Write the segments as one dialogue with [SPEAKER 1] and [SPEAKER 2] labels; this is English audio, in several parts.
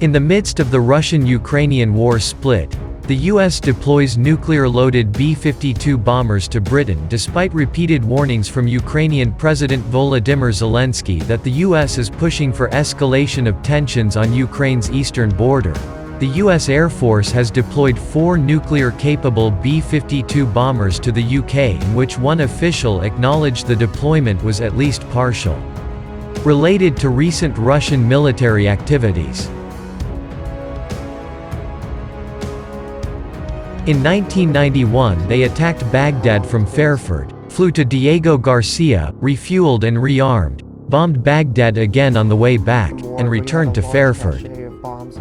[SPEAKER 1] In the midst of the Russian-Ukrainian war split, the U.S. deploys nuclear-loaded B-52 bombers to Britain despite repeated warnings from Ukrainian President Volodymyr Zelensky that the U.S. is pushing for escalation of tensions on Ukraine's eastern border. The U.S. Air Force has deployed 4 nuclear-capable B-52 bombers to the UK, in which one official acknowledged the deployment was at least partial. Related to recent Russian military activities. In 1991 they attacked Baghdad from Fairford, flew to Diego Garcia, refueled and rearmed, bombed Baghdad again on the way back, and returned to Fairford.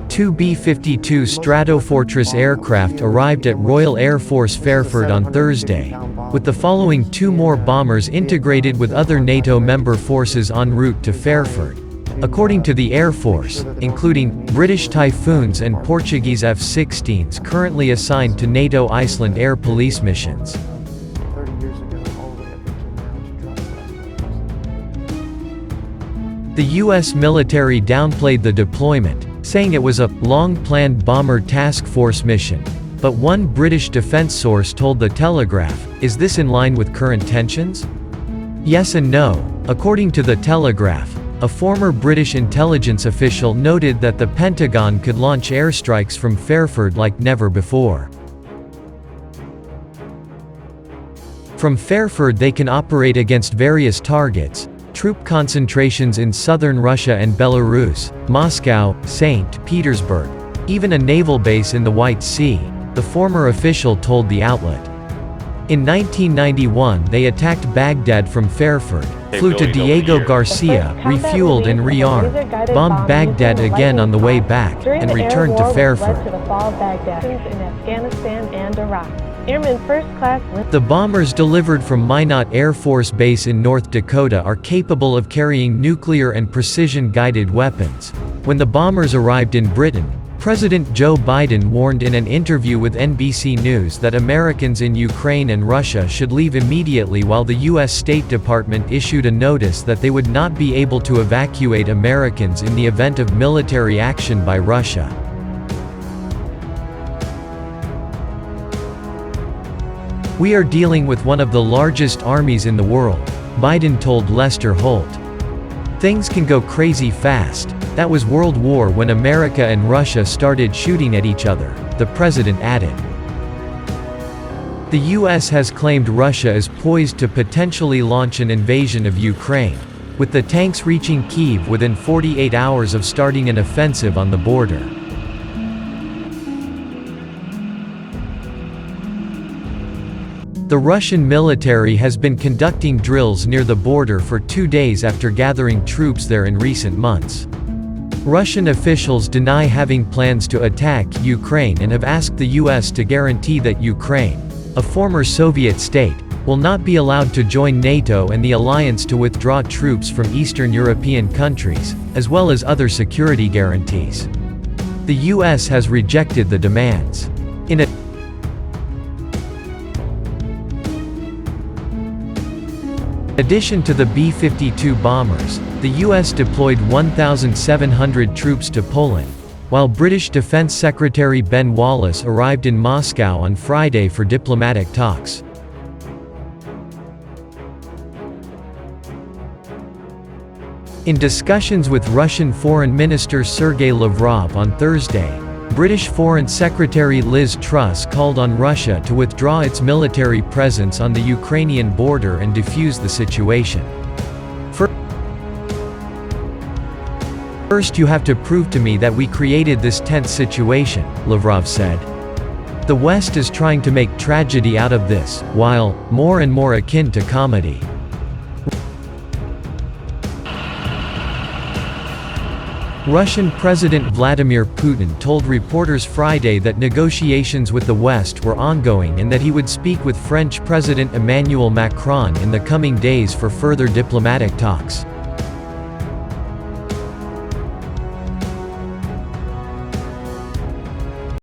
[SPEAKER 1] 2 B-52 Stratofortress aircraft arrived at Royal Air Force Fairford on Thursday, with the following 2 more bombers integrated with other NATO member forces en route to Fairford. According to the Air Force, including British Typhoons and Portuguese F-16s currently assigned to NATO Iceland air police missions. The U.S. military downplayed the deployment, saying it was a long-planned bomber task force mission. But one British defense source told The Telegraph, "Is this in line with current tensions?" Yes and no. According to The Telegraph, a former British intelligence official noted that the Pentagon could launch airstrikes from Fairford like never before. From Fairford they can operate against various targets, troop concentrations in southern Russia and Belarus, Moscow, St. Petersburg, even a naval base in the White Sea, the former official told the outlet. In 1991 they attacked Baghdad from Fairford, flew to Diego Garcia, refueled and rearmed, bombed Baghdad again on the way back, and returned to Fairford. The bombers delivered from Minot Air Force Base in North Dakota are capable of carrying nuclear and precision-guided weapons. When the bombers arrived in Britain, President Joe Biden warned in an interview with NBC News that Americans in Ukraine and Russia should leave immediately, while the U.S. State Department issued a notice that they would not be able to evacuate Americans in the event of military action by Russia. "We are dealing with one of the largest armies in the world," Biden told Lester Holt. "Things can go crazy fast. That was World War when America and Russia started shooting at each other," the president added. The U.S. has claimed Russia is poised to potentially launch an invasion of Ukraine, with the tanks reaching Kyiv within 48 hours of starting an offensive on the border. The Russian military has been conducting drills near the border for 2 days after gathering troops there in recent months. Russian officials deny having plans to attack Ukraine and have asked the U.S. to guarantee that Ukraine, a former Soviet state, will not be allowed to join NATO and the alliance, to withdraw troops from Eastern European countries, as well as other security guarantees. The U.S. has rejected the demands. In addition to the B-52 bombers, the U.S. deployed 1,700 troops to Poland, while British Defense Secretary Ben Wallace arrived in Moscow on Friday for diplomatic talks. In discussions with Russian Foreign Minister Sergei Lavrov on Thursday, British Foreign Secretary Liz Truss called on Russia to withdraw its military presence on the Ukrainian border and defuse the situation. "First you have to prove to me that we created this tense situation," Lavrov said. "The West is trying to make tragedy out of this, while more and more akin to comedy." Russian President Vladimir Putin told reporters Friday that negotiations with the West were ongoing and that he would speak with French President Emmanuel Macron in the coming days for further diplomatic talks.